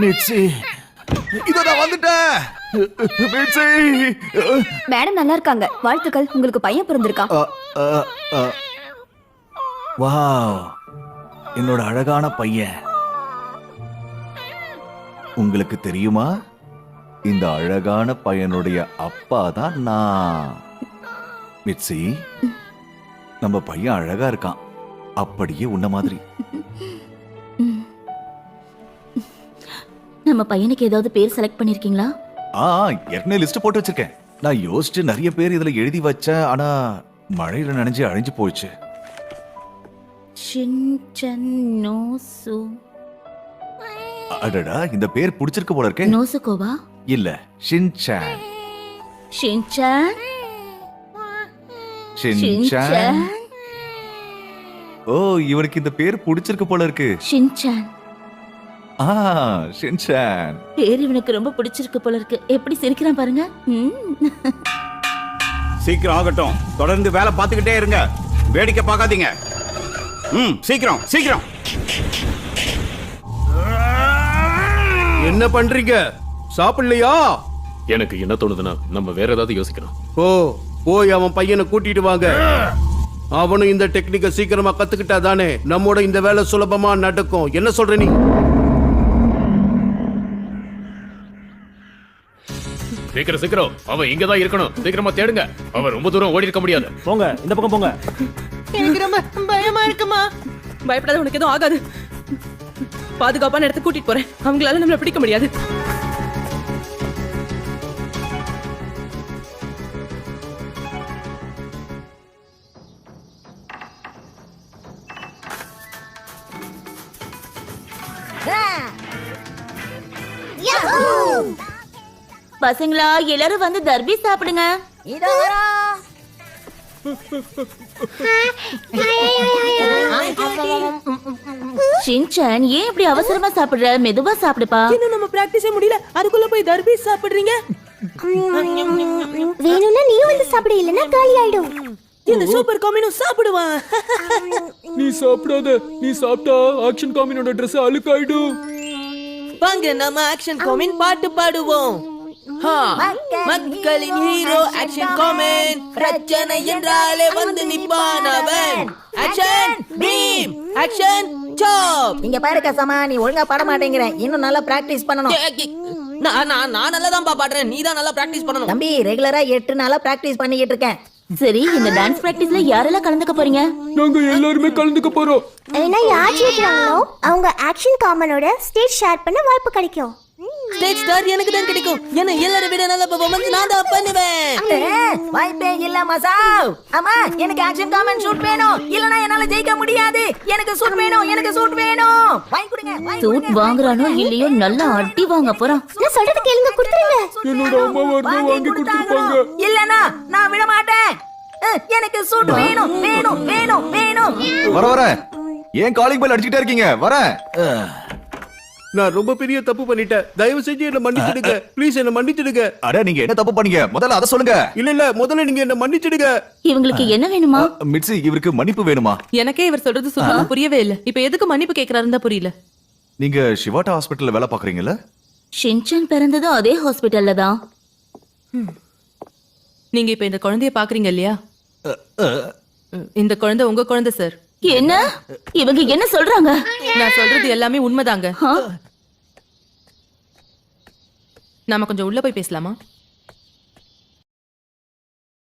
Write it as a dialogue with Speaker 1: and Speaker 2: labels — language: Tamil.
Speaker 1: மிச்சி, இதோ நான் வந்துட்டேன். மிச்சி.
Speaker 2: மேடம் நல்லா இருக்காங்க, வாழ்த்துக்கள். உங்களுக்கு பையன் பிறந்திருக்கான்.
Speaker 1: வாவ், என்னோட அழகான பையன். உங்களுக்கு தெரியுமா, இந்த அழகான பையனுடைய அப்பா தான் நான். மிட்சி, நம்ம பையன் அழகா இருக்கான், அப்படியே உன்ன மாதிரி.
Speaker 2: நம்ம பையனுக்கு ஏதாவது பேர் செலக்ட் பண்ணிருக்கீங்களா?
Speaker 1: ஏற்கனவே லிஸ்ட் போட்டு வச்சிருக்கேன். நான் யோசிச்சு நிறைய பேர் இதுல எழுதி வச்சேன், ஆனா மழையில நனைஞ்சு அழிஞ்சு போயிடுச்சு. அடடா, இந்த பேர் பிடிச்சிருக்கு போல இருக்கே.
Speaker 2: நோசுகோவா?
Speaker 1: இல்ல, ஷின்சான்.
Speaker 2: ஷின்சான்?
Speaker 1: ஷின்சான். ஓ, இவனுக்கு இந்த பேர் பிடிச்சிருக்கு போல இருக்கு.
Speaker 2: ஷின்சான்.
Speaker 1: ஷின்சான்.
Speaker 2: பேர் இவனுக்கு ரொம்ப பிடிச்சிருக்கு போல இருக்கு. எப்படி சிரிக்கிறான் பாருங்க.
Speaker 3: சீக்கிரம் ஆகட்டும், தொடர்ந்து வேலை பார்த்துக்கிட்டே இருங்க, வேடிக்கை பார்க்காதீங்க. சீக்கிரம் சீக்கிரம்.
Speaker 4: என்ன பண்றீங்க? சாப்பிடலையா?
Speaker 5: எனக்கு என்ன தோணுதுன்னா, நம்ம வேற ஏதாவது யோசிக்கணும்.
Speaker 4: போய் அவன் பையனை கூட்டிட்டு வாங்க. அவனும் இந்த டெக்னிக்கை சீக்கிரமா கத்துக்கிட்டா தானே நம்மோட இந்த வேலை சுலபமா நடக்கும். என்ன சொல்ற நீ?
Speaker 5: சீக்கிரம் சீக்கிரம், அவன் இங்கதான் இருக்கணும். சீக்கிரமா தேடுங்க, அவன் ரொம்ப தூரம் ஓடி இருக்க முடியாது.
Speaker 6: போங்க, இந்த பக்கம் போங்க.
Speaker 7: எனக்கு ரொம்ப பயமா இருக்குமா. பயப்படாத, உனக்கு எதுவும் ஆகாது. பாதுகாப்பான இடத்துக்கு கூட்டிட்டு போறேன். அவங்களால நம்மள பிடிக்க முடியாது.
Speaker 2: பசங்களா, எல்லாரும் வந்து தர்பி சாப்பிடுங்க. ஷின்சான், ஏன் இப்படி அவசரமா சாப்பிடுற? மெதுவா சாப்பிடுப்பா.
Speaker 7: இன்னும் நம்ம பிராக்டிஸே முடியல, அதுக்குள்ள போய் தர்பி சாப்பிடுறீங்க.
Speaker 8: வேணும்னா நீ வந்து சாப்பிடு, இல்லனா காலி ஆயிடும்.
Speaker 7: இந்த சூப்பர் காமினும் சாப்பிடுவான்.
Speaker 6: நீ சாப்பிடாத, நீ சாப்பிட்டா ஆக்ஷன் காமினோட Dress அழுக்காயிடும்.
Speaker 7: வாங்க, நம்ம ஆக்ஷன் காமின் பாட்டு பாடுவோம். மக்களின் ஹீரோ ஆக்ஷன் காமின், பிரச்சனை என்றாலே வந்து நிப்பான் அவன். ஆக்ஷன் பீம், ஆக்ஷன் சாப்.
Speaker 9: இங்க பாரு கசமா, நீ ஒழுங்கா பாட மாட்டேங்கிற. இன்னும் நல்லா பிராக்டிஸ் பண்ணணும்.
Speaker 7: நான் நல்லா தான் பாடுறேன், நீ தான் நல்லா பிராக்டிஸ் பண்ணணும்.
Speaker 9: தம்பி, ரெகுலரா 8 நாளா பிராக்டிஸ் பண்ணிக்கிட்டு இருக்கேன்.
Speaker 2: சரி, இந்த டான்ஸ் பிராக்டிஸ்ல யாரெல்லாம் கலந்துக்க போறீங்க?
Speaker 6: நாங்க எல்லாருமே கலந்துக்க போறோம்.
Speaker 8: ஏன்னா யார் ஜெயிக்கிறாங்களோ அவங்க ஆக்ஷன் காமனோட ஸ்டேஜ் ஷேர் பண்ண வாய்ப்பு கிடைக்கும்.
Speaker 7: ஸ்டேஜ் ஸ்டார் எனக்கு தான் கிடைக்கும். ஏன்னா எல்லாரை விட நல்ல பெர்ஃபார்மன்ஸ் நான் தான் பண்ணுவேன்.
Speaker 9: வாய்ப்பே இல்ல மசாவ். அம்மா, எனக்கு ஆக்ஷன் காமன் ஷூட் வேணும், இல்லனா என்னால ஜெயிக்க முடியாது. எனக்கு சூட் வேணும், எனக்கு சூட் வேணும். வாங்கி கொடுங்க.
Speaker 2: சூட் வாங்குறானோ இல்லையோ, நல்லா அடி வாங்க போறான்.
Speaker 8: நான் சொல்றது கேளுங்க, கொடுத்துருங்க.
Speaker 6: என்னோட அம்மா வாங்கி கொடுத்திருப்பாங்க.
Speaker 9: இல்லனா நான் விட மாட்டேன். எனக்கு சூட் வேணும், வேணும், வேணும், வேணும்.
Speaker 1: வர ஏன் காலிங் பெல் அடிச்சிட்டே இருக்கீங்க? வரேன்.
Speaker 4: நான் ரொம்ப பெரிய தப்பு பண்ணிட்டேன். தயவு செஞ்சு என்ன மன்னிச்சிடுங்க. ப்ளீஸ் என்ன மன்னிச்சிடுங்க.
Speaker 1: அட, நீங்க என்ன தப்பு பண்ணீங்க? முதல்ல அத சொல்லுங்க.
Speaker 4: இல்ல, முதல்ல நீங்க என்ன மன்னிச்சிடுங்க.
Speaker 2: இவங்களுக்கு என்ன வேணுமா?
Speaker 1: மிட்சி, இவருக்கு மன்னிப்பு வேணுமா?
Speaker 7: எனக்கே இவர் சொல்றது சுத்தமா புரியவே இல்ல. இப்ப எதுக்கு மன்னிப்பு கேக்குறாருன்னு தான் புரியல.
Speaker 1: நீங்க சிவாட்டா ஹாஸ்பிடல்ல வேலை பாக்குறீங்கல்ல?
Speaker 2: ஷின்சான் பிறந்ததும் அதே ஹாஸ்பிடல்ல தான்.
Speaker 7: நீங்க இப்ப இந்த குழந்தைய பாக்குறீங்க இல்லையா? இந்த குழந்தை உங்க குழந்தை சார்.
Speaker 2: என்ன? இவங்க என்ன சொல்றாங்க?
Speaker 7: நான் சொல்றது எல்லாமே உண்மைதாங்க. நாம கொஞ்சம் உள்ள போய் பேசலாமா?